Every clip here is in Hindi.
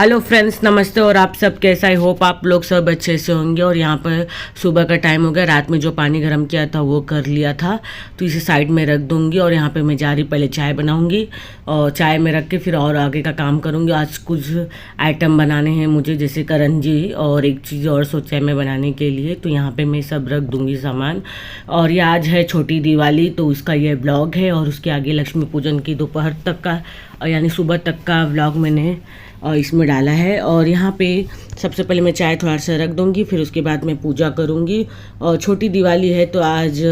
हेलो फ्रेंड्स, नमस्ते। और आप सब कैसा? आई होप आप लोग सब अच्छे से होंगे। और यहाँ पर सुबह का टाइम हो गया। रात में जो पानी गर्म किया था वो कर लिया था, तो इसे साइड में रख दूँगी। और यहाँ पे मैं जा रही, पहले चाय बनाऊँगी और चाय में रख के फिर और आगे का काम करूँगी। आज कुछ आइटम बनाने हैं मुझे, जैसे करंजी और एक चीज़ और सोचा है मैं बनाने के लिए, तो यहाँ पर मैं सब रख दूँगी सामान। और ये आज है छोटी दिवाली, तो उसका ये ब्लॉग है। और उसके आगे लक्ष्मी पूजन की दोपहर तक का यानी सुबह तक का व्लॉग मैंने इसमें डाला है। और यहाँ पे सबसे पहले मैं चाय थोड़ा सा रख दूँगी, फिर उसके बाद मैं पूजा करूँगी। और छोटी दिवाली है तो आज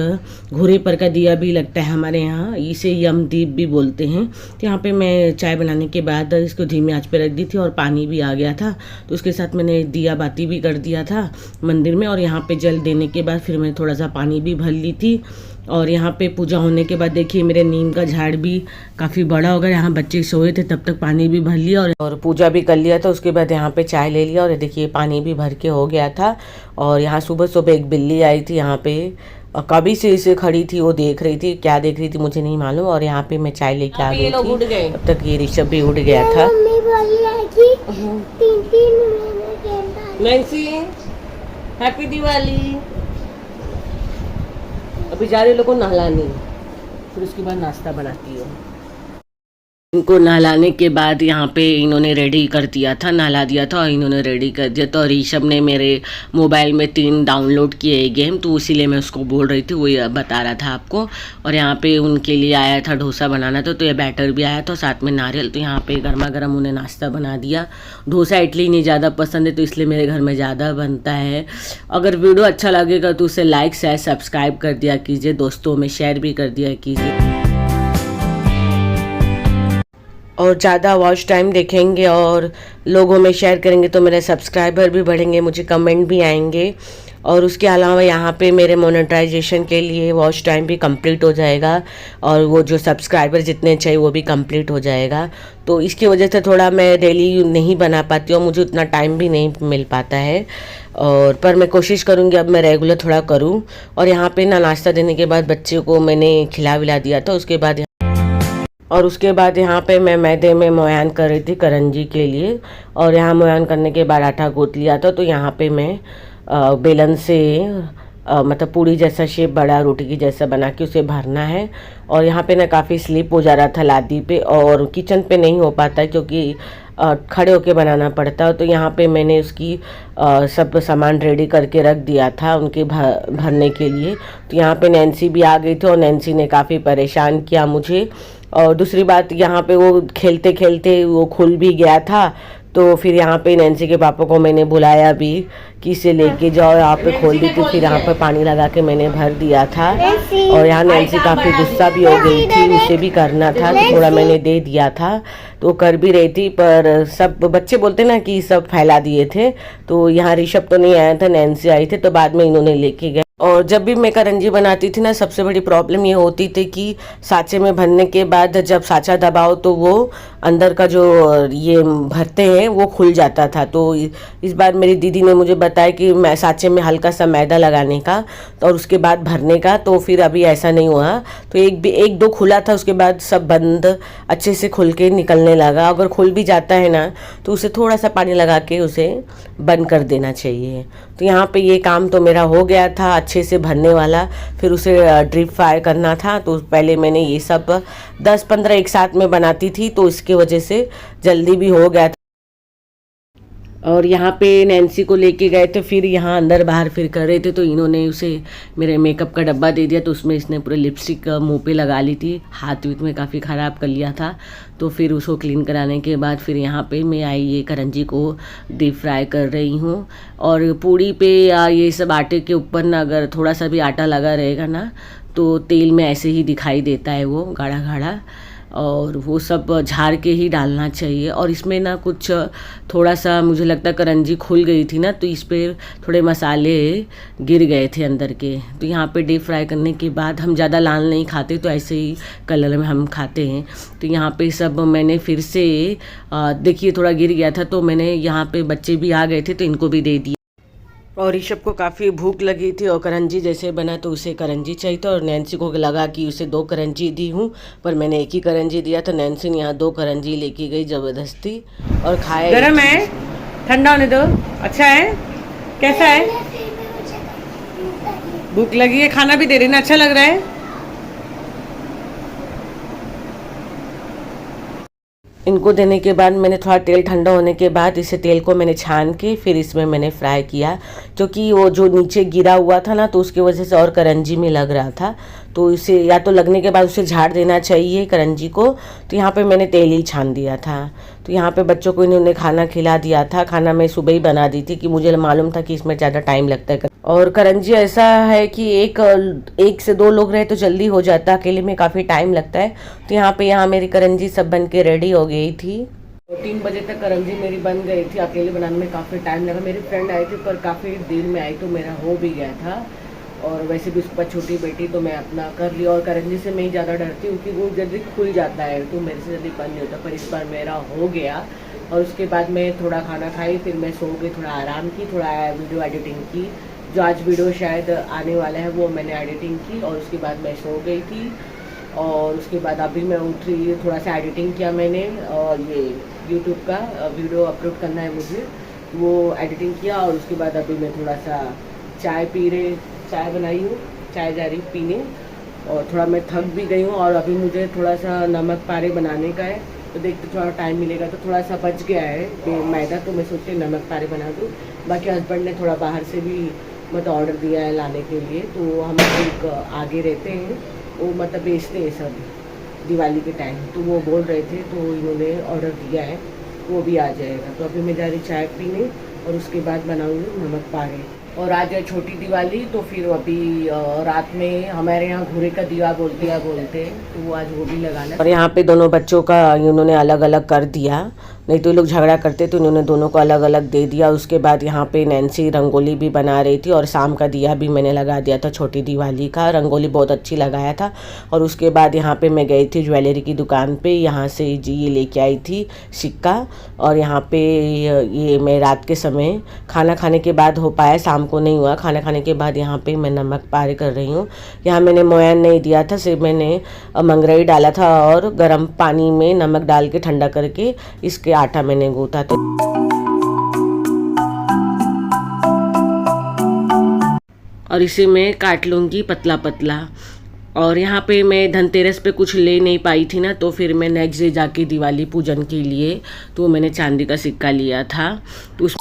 घोड़े पर का दिया भी लगता है हमारे यहाँ, इसे यमदीप भी बोलते हैं। तो यहाँ पे मैं चाय बनाने के बाद इसको धीमी आंच पे रख दी थी और पानी भी आ गया था, तो उसके साथ मैंने दिया बाती भी कर दिया था मंदिर में। और यहाँ पे जल देने के बाद फिर मैंने थोड़ा सा पानी भी भर ली थी। और यहाँ पे पूजा होने के बाद देखिए मेरे नीम का झाड़ भी काफ़ी बड़ा हो गया। यहाँ बच्चे सोए थे तब तक पानी भी भर लिया और पूजा भी कर लिया था। उसके बाद यहाँ पे चाय ले लिया और देखिए पानी भी भर के हो गया था। और यहाँ सुबह सुबह एक बिल्ली आई थी यहाँ पे, कभी से इसे खड़ी थी, वो देख रही थी, क्या देख रही थी मुझे नहीं मालूम। और यहाँ पे मैं चाय लेके आ गई थी, तब तक ये ऋषभ भी उठ गया था। Nancy, happy Diwali. अभी जा रही लोगों को नहलानी, फिर उसके बाद नाश्ता बनाती हूँ। इनको नहलाने के बाद यहाँ पे इन्होंने रेडी कर दिया था, नहला दिया था और इन्होंने रेडी कर दिया था। और ऋषभ ने मेरे मोबाइल में 3 डाउनलोड किए गेम, तो इसीलिए मैं उसको बोल रही थी, वही बता रहा था आपको। और यहाँ पे उनके लिए आया था डोसा बनाना था, तो ये बैटर भी आया था साथ में नारियल। तो यहाँ पे गर्मा गर्म उन्हें नाश्ता बना दिया। डोसा इडली नहीं ज़्यादा पसंद है, तो इसलिए मेरे घर में ज़्यादा बनता है। अगर वीडियो अच्छा लगेगा तो उसे लाइक शेयर सब्सक्राइब कर दिया कीजिए, दोस्तों में शेयर भी कर दिया कीजिए। और ज़्यादा वॉच टाइम देखेंगे और लोगों में शेयर करेंगे तो मेरे सब्सक्राइबर भी बढ़ेंगे, मुझे कमेंट भी आएंगे। और उसके अलावा यहाँ पे मेरे मोनेटाइजेशन के लिए वॉच टाइम भी कंप्लीट हो जाएगा और वो जो सब्सक्राइबर जितने चाहिए वो भी कंप्लीट हो जाएगा। तो इसकी वजह से थोड़ा मैं डेली नहीं बना पाती हूँ, मुझे उतना टाइम भी नहीं मिल पाता है। और पर मैं कोशिश करूँगी अब मैं रेगुलर थोड़ा करूँ। और यहाँ पे ना नाश्ता देने के बाद बच्चे को मैंने खिला विला दिया था। उसके बाद यहाँ पे मैं मैदे में मोयान कर रही थी करंजी के लिए। और यहाँ मोयान करने के बाद आटा गूँथ लिया था। तो यहाँ पे मैं बेलन से मतलब पूड़ी जैसा शेप, बड़ा रोटी की जैसा बना के उसे भरना है। और यहाँ पे ना काफ़ी स्लिप हो जा रहा था लादी पे, और किचन पे नहीं हो पाता क्योंकि खड़े होके बनाना पड़ता है। तो यहाँ पे मैंने उसकी सब सामान रेडी करके रख दिया था उनके भरने के लिए। तो यहाँ पे नैन्सी भी आ गई थी और नैन्सी ने काफ़ी परेशान किया मुझे। और दूसरी बात, यहाँ पे वो खेलते खेलते वो खुल भी गया था। तो फिर यहाँ पे नैन्सी के पापा को मैंने बुलाया भी कि इसे लेके जाओ, यहाँ पे खोल दी थी। फिर यहाँ पे पानी लगा के मैंने भर दिया था। और यहाँ नैन्सी काफ़ी गुस्सा भी हो गई थी, उसे भी करना था तो थोड़ा मैंने दे दिया था, तो कर भी रही थी। पर सब बच्चे बोलते ना कि सब फैला दिए थे। तो यहाँ ऋषभ तो नहीं आया था, नैन्सी आई थी, तो बाद में इन्होंने लेके गए। और जब भी मैं करंजी बनाती थी ना, सबसे बड़ी प्रॉब्लम ये होती थी कि साँचे में भरने के बाद जब साँचा दबाओ तो वो अंदर का जो ये भरते हैं वो खुल जाता था। तो इस बार मेरी दीदी ने मुझे बताया कि मैं साँचे में हल्का सा मैदा लगाने का और उसके बाद भरने का, तो फिर अभी ऐसा नहीं हुआ। तो एक दो खुला था, उसके बाद सब बंद अच्छे से खुल के निकलने लगा। अगर खुल भी जाता है ना तो उसे थोड़ा सा पानी लगा के उसे बंद कर देना चाहिए। तो यहाँ पे ये काम तो मेरा हो गया था अच्छे से भरने वाला। फिर उसे डीप फ्राई करना था, तो पहले मैंने ये सब 10-15 एक साथ में बनाती थी, तो इसके वजह से जल्दी भी हो गया था। और यहाँ पे नैन्सी को लेके गए थे, फिर यहाँ अंदर बाहर फिर कर रहे थे, तो इन्होंने उसे मेरे मेकअप का डब्बा दे दिया। तो उसमें इसने पूरे लिपस्टिक मुँह पे लगा ली थी, हाथ वीत में काफ़ी ख़राब कर लिया था। तो फिर उसको क्लीन कराने के बाद फिर यहाँ पे मैं आई ये करंजी को डीप फ्राई कर रही हूँ। और पूड़ी पे या ये सब आटे के ऊपर ना अगर थोड़ा सा भी आटा लगा रहेगा ना तो तेल में ऐसे ही दिखाई देता है वो गाढ़ा गाढ़ा, और वो सब झाड़ के ही डालना चाहिए। और इसमें ना कुछ थोड़ा सा मुझे लगता है करंजी खुल गई थी ना, तो इस पर थोड़े मसाले गिर गए थे अंदर के। तो यहाँ पे डीप फ्राई करने के बाद हम ज़्यादा लाल नहीं खाते, तो ऐसे ही कलर में हम खाते हैं। तो यहाँ पे सब मैंने फिर से देखिए थोड़ा गिर गया था, तो मैंने यहाँ पे बच्चे भी आ गए थे तो इनको भी दे दिया। और ऋषभ को काफ़ी भूख लगी थी और करंजी जैसे बना तो उसे करंजी चाहिए था और नैन्सी को लगा कि उसे 2 करंजी दी हूँ, पर मैंने एक ही करंजी दिया तो नैन्सी ने यहाँ 2 करंजी लेके गई ज़बरदस्ती और खाए। गरम है, ठंडा होने दो। अच्छा है, कैसा है? भूख लगी है, खाना भी दे रही ना, अच्छा लग रहा है। इनको देने के बाद मैंने थोड़ा तेल ठंडा होने के बाद इसे तेल को मैंने छान के फिर इसमें मैंने फ्राई किया, क्योंकि वो जो नीचे गिरा हुआ था ना तो उसकी वजह से और करंजी में लग रहा था, तो इसे या तो लगने के बाद उसे झाड़ देना चाहिए करंजी को। तो यहाँ पे मैंने तेल ही छान दिया था। तो यहाँ पे बच्चों को इन्होंने खाना खिला दिया था। खाना मैं सुबह ही बना दी थी कि मुझे मालूम था कि इसमें ज़्यादा टाइम लगता है। और करंजी ऐसा है कि एक से 2 लोग रहे तो जल्दी हो जाता है, अकेले में काफ़ी टाइम लगता है। तो यहाँ मेरी करंजी सब बन के रेडी हो गई थी। 3 बजे तक करंजी मेरी बन गई थी। अकेले बनाने में काफ़ी टाइम लगा। मेरी फ्रेंड आई थी पर काफ़ी देर में आई तो मेरा हो भी गया था। और वैसे भी उसके पास छोटी बेटी तो मैं अपना कर लिया। और करंजी से मैं ही ज़्यादा डरती हूँ क्योंकि वो जल्दी खुल जाता है तो मेरे से जल्दी बन नहीं होता, पर इस बार मेरा हो गया। और उसके बाद मैं थोड़ा खाना खाई, फिर मैं सो गई, थोड़ा आराम की, थोड़ा वीडियो एडिटिंग की। जो आज वीडियो शायद आने वाला है वो मैंने एडिटिंग की और उसके बाद मैं सो गई थी। और उसके बाद अभी मैं उठ रही हूँ, थोड़ा सा एडिटिंग किया मैंने और ये यूट्यूब का वीडियो अपलोड करना है मुझे, वो एडिटिंग किया। और उसके बाद अभी मैं थोड़ा सा चाय बनाई हूँ, चाय जा रही पीने। और थोड़ा मैं थक भी गई हूँ और अभी मुझे थोड़ा सा नमक पारे बनाने का है, तो देखते थोड़ा टाइम मिलेगा। तो थोड़ा सा बच गया है मैदा, तो मैं सोचती नमक पारे बना दूँ। बाकी हस्बैंड ने थोड़ा बाहर से भी मतलब ऑर्डर दिया है लाने के लिए, तो हम एक आगे रहते हैं, वो मतलब बेचते हैं सब दिवाली के टाइम, तो वो बोल रहे थे तो इन्होंने ऑर्डर दिया है, वो भी आ जाएगा। तो अभी मैं जा रही चाय पीने और उसके बाद बनाऊँगी नमक पारे। और आज है छोटी दिवाली, तो फिर अभी रात में हमारे यहाँ घूरे का दिया बोलते हैं, तो वो आज वो भी लगाना। और यहाँ पे दोनों बच्चों का इन्होंने अलग अलग कर दिया, नहीं तो ये लोग झगड़ा करते तो इन्होंने दोनों को अलग अलग दे दिया। उसके बाद यहाँ पे नैन्सी रंगोली भी बना रही थी और शाम का दिया भी मैंने लगा दिया था छोटी दिवाली का, रंगोली बहुत अच्छी लगाया था। और उसके बाद यहाँ पे मैं गई थी ज्वेलरी की दुकान पे, यहाँ से जी ये लेके आई थी सिक्का। और यहाँ पे ये मैं रात के समय खाना खाने के बाद हो पाया, शाम को नहीं हुआ। खाना खाने के बाद यहाँ पे मैं नमक पारे कर रही हूँ। यहाँ मैंने मोयन नहीं दिया था, सिर्फ मैंने मंगरई डाला था और गर्म पानी में नमक डाल के ठंडा करके इसके आटा मैंने गूंथा। तो और इसे मैं काट लूँगी पतला पतला। और यहाँ पे मैं धनतेरस पे कुछ ले नहीं पाई थी ना, तो फिर मैं नेक्स्ट डे जाके दिवाली पूजन के लिए तो मैंने चांदी का सिक्का लिया था। तो उस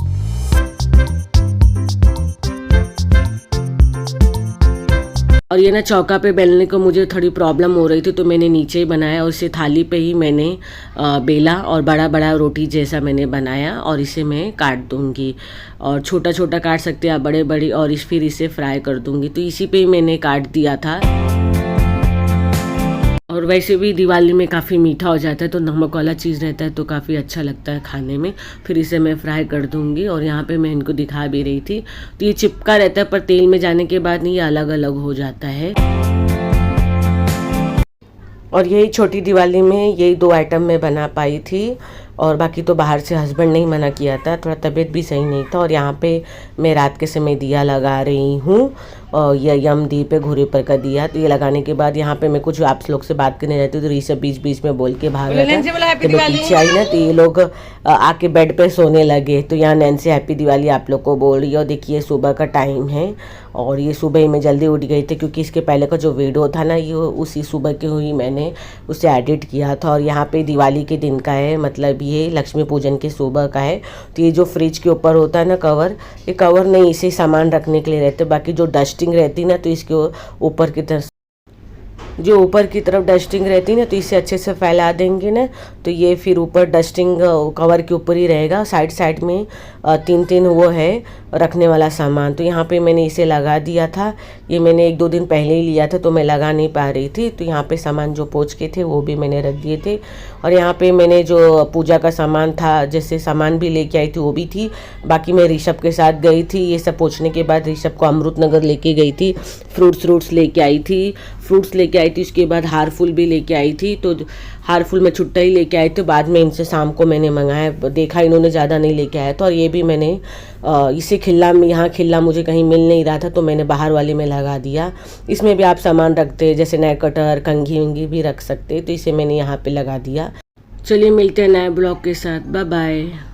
और ये ना चौका पे बेलने को मुझे थोड़ी प्रॉब्लम हो रही थी, तो मैंने नीचे ही बनाया और इसे थाली पे ही मैंने बेला और बड़ा बड़ा रोटी जैसा मैंने बनाया। और इसे मैं काट दूंगी और छोटा छोटा काट सकते हैं आप, बड़े बड़ी, और फिर इसे फ्राई कर दूंगी। तो इसी पे ही मैंने काट दिया था। और वैसे भी दिवाली में काफ़ी मीठा हो जाता है, तो नमक वाला चीज़ रहता है तो काफ़ी अच्छा लगता है खाने में। फिर इसे मैं फ्राई कर दूंगी और यहाँ पे मैं इनको दिखा भी रही थी। तो ये चिपका रहता है, पर तेल में जाने के बाद नहीं, ये अलग अलग हो जाता है। और यही छोटी दिवाली में यही 2 आइटम मैं बना पाई थी और बाकी तो बाहर से हस्बैंड ने ही मना किया था, थोड़ा तबीयत भी सही नहीं था। और यहाँ पे मैं रात के समय दिया लगा रही हूँ और यह यम दीप है घूरे पर का दिया। तो ये लगाने के बाद यहाँ पे मैं कुछ आप लोग से बात करने जाती हूँ, तो ऋषभ बीच बीच में बोल के भाग रहा था। तो मैं पीछे आई ना तो ये लोग आके बेड पे सोने लगे। तो यहाँ नैन्सी हैप्पी दिवाली आप लोग को बोल रही है। और देखिए सुबह का टाइम है और ये सुबह ही मैं जल्दी उठ गई थी, क्योंकि इसके पहले का जो वीडियो था ना ये उसी सुबह की हुई मैंने उसे एडिट किया था। और यहाँ पे दिवाली के दिन का है, मतलब ये लक्ष्मी पूजन के सुबह का है। तो ये जो फ्रिज के ऊपर होता है ना कवर, ये कवर नहीं, इसे सामान रखने के लिए रहते, बाकी जो डस्टिंग रहती ना तो इसके ऊपर की तरफ, जो ऊपर की तरफ डस्टिंग रहती ना तो इसे अच्छे से फैला देंगे ना, तो ये फिर ऊपर डस्टिंग कवर के ऊपर ही रहेगा। साइड साइड में 3 वो है रखने वाला सामान। तो यहाँ पे मैंने इसे लगा दिया था। ये मैंने 1-2 दिन पहले ही लिया था तो मैं लगा नहीं पा रही थी। तो यहाँ पे सामान जो पोंछ के थे वो भी मैंने रख दिए थे। और यहाँ पे मैंने जो पूजा का सामान था, जैसे सामान भी लेके आई थी वो भी थी। बाकी मैं ऋषभ के साथ गई थी, ये सब पोंछने के बाद ऋषभ को अमृतनगर लेके गई थी, फ्रूट्स लेके आई थी, उसके बाद हार फूल भी लेके आई थी। तो हार फूल मैं छुट्टा ही लेके लेके आए थे, बाद में इनसे शाम को मैंने मंगाया, देखा इन्होंने ज़्यादा नहीं लेके आया था। और ये भी मैंने इसे खिल्ला में, यहाँ खिल्ला मुझे कहीं मिल नहीं रहा था तो मैंने बाहर वाले में लगा दिया। इसमें भी आप सामान रखते हैं, जैसे नेल कटर, कंघी उंगी भी रख सकते, तो इसे मैंने यहाँ पे लगा दिया। चलिए मिलते हैं नए ब्लॉग के साथ, बाय बाय।